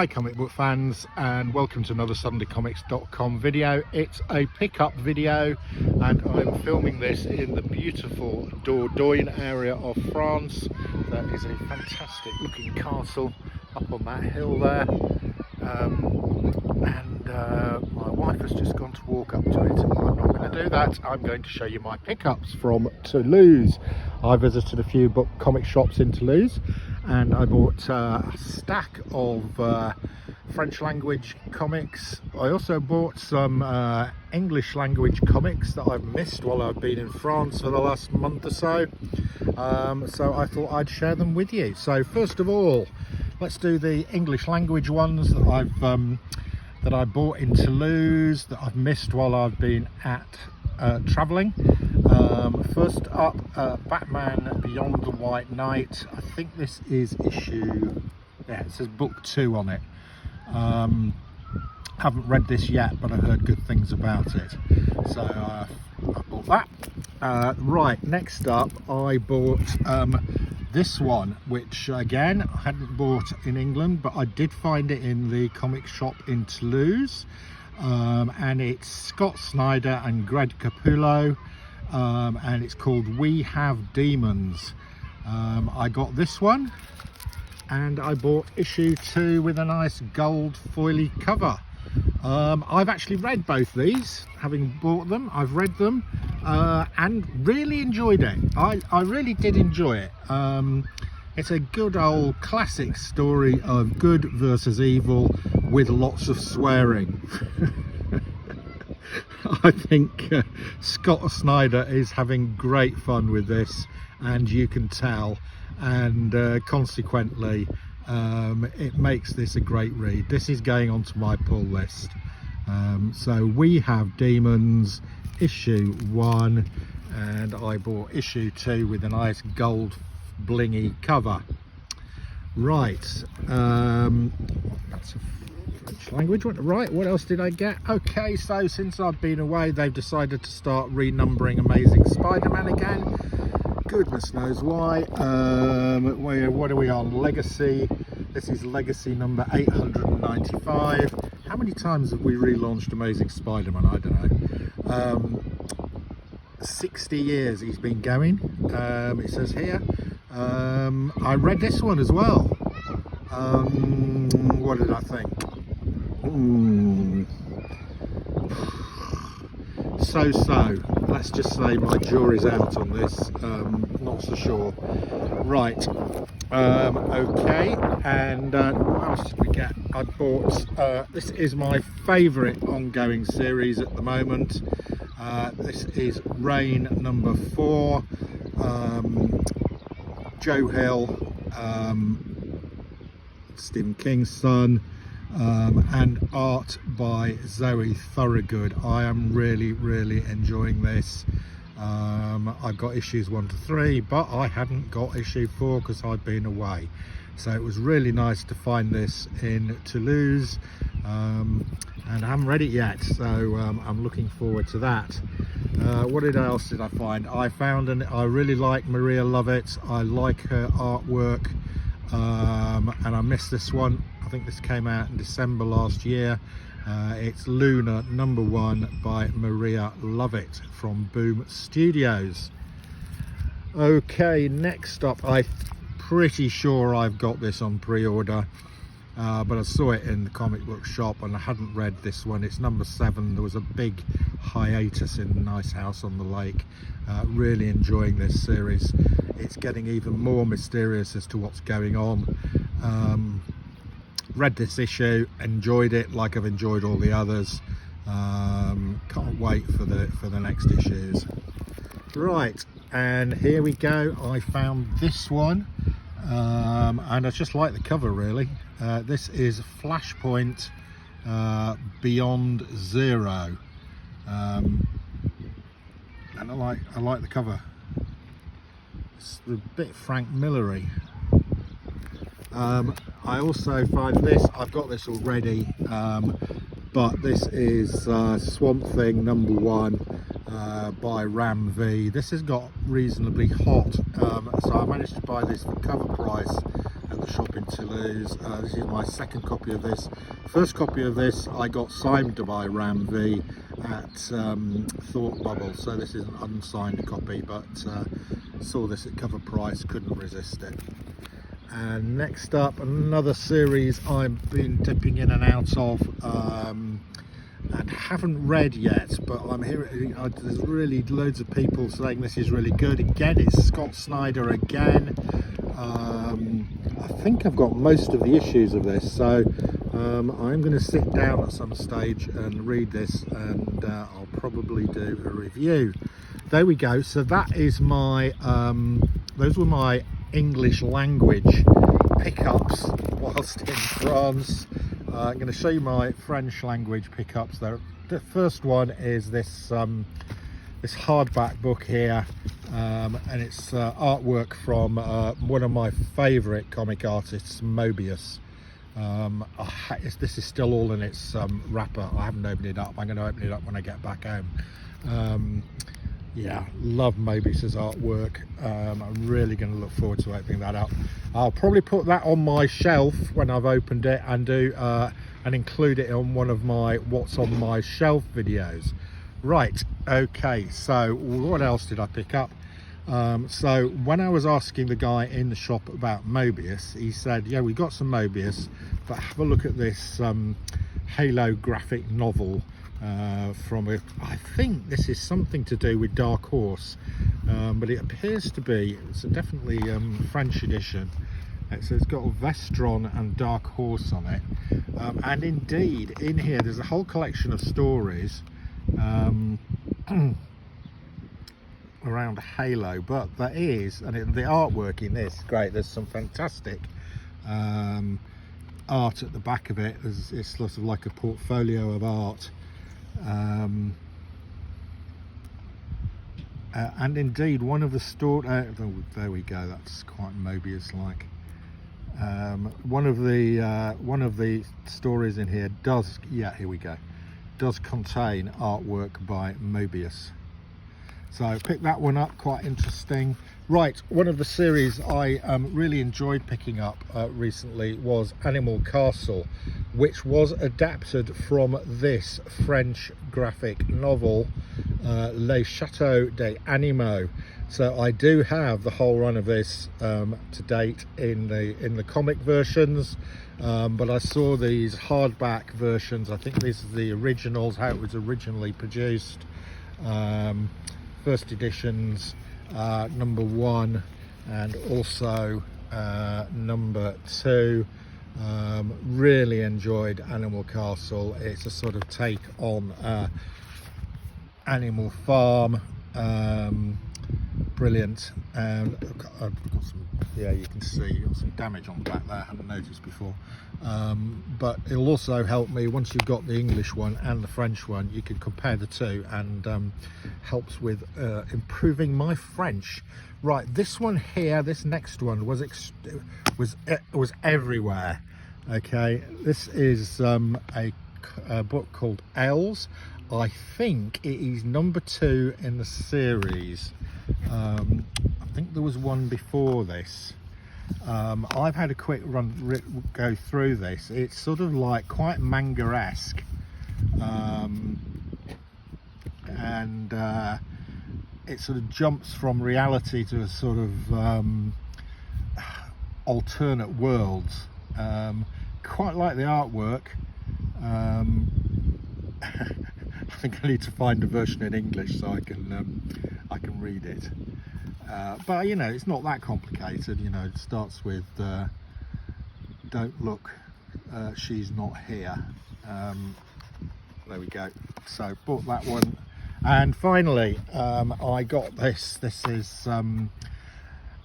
Hi comic book fans, and welcome to another SundayComics.com video. It's a pickup video and I'm filming this in the beautiful Dordogne area of France. That is a fantastic looking castle up on that hill there, my wife has just gone to walk up to it. I'm not going to do that. I'm going to show you my pickups from Toulouse. I visited a few comic shops in Toulouse and I bought a stack of French language comics. I also bought some English language comics that I've missed while I've been in France for the last month or so. So I thought I'd share them with you. So first of all, let's do the English language ones that I bought in Toulouse that I've missed while I've been at traveling. First up, Batman Beyond the White Knight. I think this is issue, yeah, it says book 2 on it. Haven't read this yet, but I've heard good things about it, so I bought that. Right, next up I bought this one, which again I hadn't bought in England, but I did find it in the comic shop in Toulouse, and it's Scott Snyder and Greg Capullo, and it's called We Have Demons. I got this one and I bought issue 2 with a nice gold foily cover. I've actually read both these, having bought them. I've read them and really enjoyed it. I really did enjoy it. It's a good old classic story of good versus evil with lots of swearing. I think Scott Snyder is having great fun with this, and you can tell, and consequently it makes this a great read. This is going onto my pull list. So We Have Demons issue 1, and I bought issue 2 with a nice gold blingy cover. Right, that's a French language one. Right, what else did I get? Okay, so since I've been away, they've decided to start renumbering Amazing Spider-Man again. Goodness knows why. What are we on? Legacy. This is Legacy number 895. How many times have we relaunched Amazing Spider-Man? I don't know. 60 years he's been going, it says here. I read this one as well. What did I think? So let's just say my jury's out on this. Not so sure. Right, okay, and what else did we get? I bought this is my favourite ongoing series at the moment. This is Reign number 4. Joe Hill, Stephen King's son, and art by Zoe Thorogood. I am really enjoying this. I've got issues 1 to 3, but I hadn't got issue 4 because I'd been away, so it was really nice to find this in Toulouse, and I haven't read it yet, so I'm looking forward to that. What else did I find? I found, and I really like Maria Lovett. I like her artwork, and I missed this one. I think this came out in December last year. It's Luna number 1 by Maria Lovett from Boom Studios. Okay, next up, I'm pretty sure I've got this on pre-order, but I saw it in the comic book shop and I hadn't read this one. It's number 7. There was a big hiatus in Nice House on the Lake. Really enjoying this series. It's getting even more mysterious as to what's going on. Read this issue, enjoyed it like I've enjoyed all the others. Can't wait for the next issues. Right, and here we go. I found this one, and I just like the cover really. This is Flashpoint Beyond Zero, and I like the cover. It's a bit Frank Miller-y. I also find this, I've got this already, but this is Swamp Thing number 1 by Ram V. This has got reasonably hot, so I managed to buy this for cover price at at the shop in Toulouse. This is my second copy of this. First copy of this I got signed by Ram V at Thought Bubble, so this is an unsigned copy, but saw this at cover price, couldn't resist it. And next up, another series I've been dipping in and out of and haven't read yet, but I'm hearing there's really loads of people saying this is really good. Again, it's Scott Snyder again. I think I've got most of the issues of this, so I'm going to sit down at some stage and read this, and I'll probably do a review. There we go. So that is my those were my English language pickups whilst in France. I'm going to show you my French language pickups there. The first one is this this hardback book here, and it's artwork from one of my favourite comic artists, Moebius. This is still all in its wrapper. I haven't opened it up. I'm going to open it up when I get back home. Yeah, love Moebius's artwork. I'm really going to look forward to opening that up. I'll probably put that on my shelf when I've opened it and do and include it on one of my what's on my shelf videos. Right, okay, so what else did I pick up? So when I was asking the guy in the shop about Moebius, he said, yeah, we got some Moebius, but have a look at this Halo graphic novel from I think this is something to do with Dark Horse, but it appears to be, it's definitely French edition. So it's got Vestron and Dark Horse on it, and indeed in here there's a whole collection of stories around Halo, but there is, and the artwork in this is great. There's some fantastic art at the back of it. It's sort of like a portfolio of art. And indeed one of the there we go, that's quite Moebius like. One of the stories in here does, yeah, here we go, does contain artwork by Moebius, so I picked that one up, quite interesting. Right, one of the series I really enjoyed picking up recently was Animal Castle, which was adapted from this French graphic novel, Les Châteaux des Animaux. So I do have the whole run of this to date in the comic versions, but I saw these hardback versions. I think these are the originals, how it was originally produced, first editions, number 1 and also number 2. Really enjoyed Animal Castle. It's a sort of take on Animal Farm. Brilliant. And I've got some, yeah, you can see got some damage on the back there, I hadn't noticed before, but it'll also help me once you've got the English one and the French one. You can compare the two, and helps with improving my French. Right, this one here, this next one was everywhere. Okay, this is a book called Els. I think it is number 2 in the series. I think there was one before this. I've had a quick go through this. It's sort of like quite manga-esque, and it sort of jumps from reality to a sort of alternate worlds. Quite like the artwork. I think I need to find a version in English so I can read it. But you know, it's not that complicated. You know, it starts with don't look, she's not here. There we go. So bought that one, and finally I got this. This is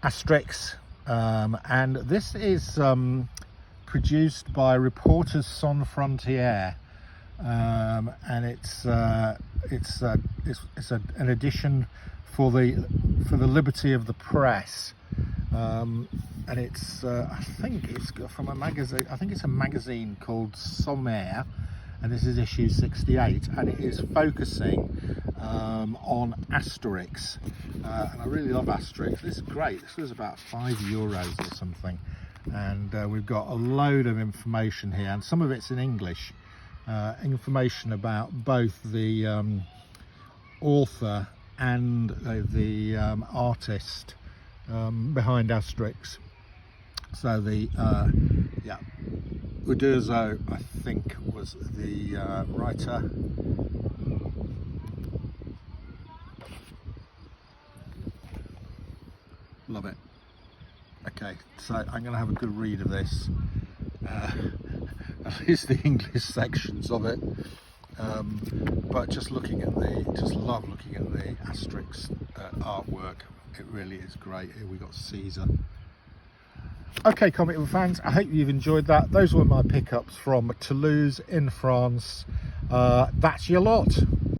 Asterix, and this is produced by Reporters Sans Frontières. And it's an edition for the liberty of the press, and it's I think it's from a magazine. I think it's a magazine called Sommaire, and this is issue 68, and it is focusing on Asterix, and I really love Asterix. This is great. This was about €5 or something. and we've got a load of information here, and some of it's in English. Information about both the author and the artist behind Asterix. So the yeah, Uderzo, I think, was the writer. Love it. Okay, so I'm going to have a good read of this. At least the English sections of it. But just looking at just love looking at the Asterix artwork. It really is great. Here we got Caesar. Okay, comic book fans, I hope you've enjoyed that. Those were my pickups from Toulouse in France. That's your lot.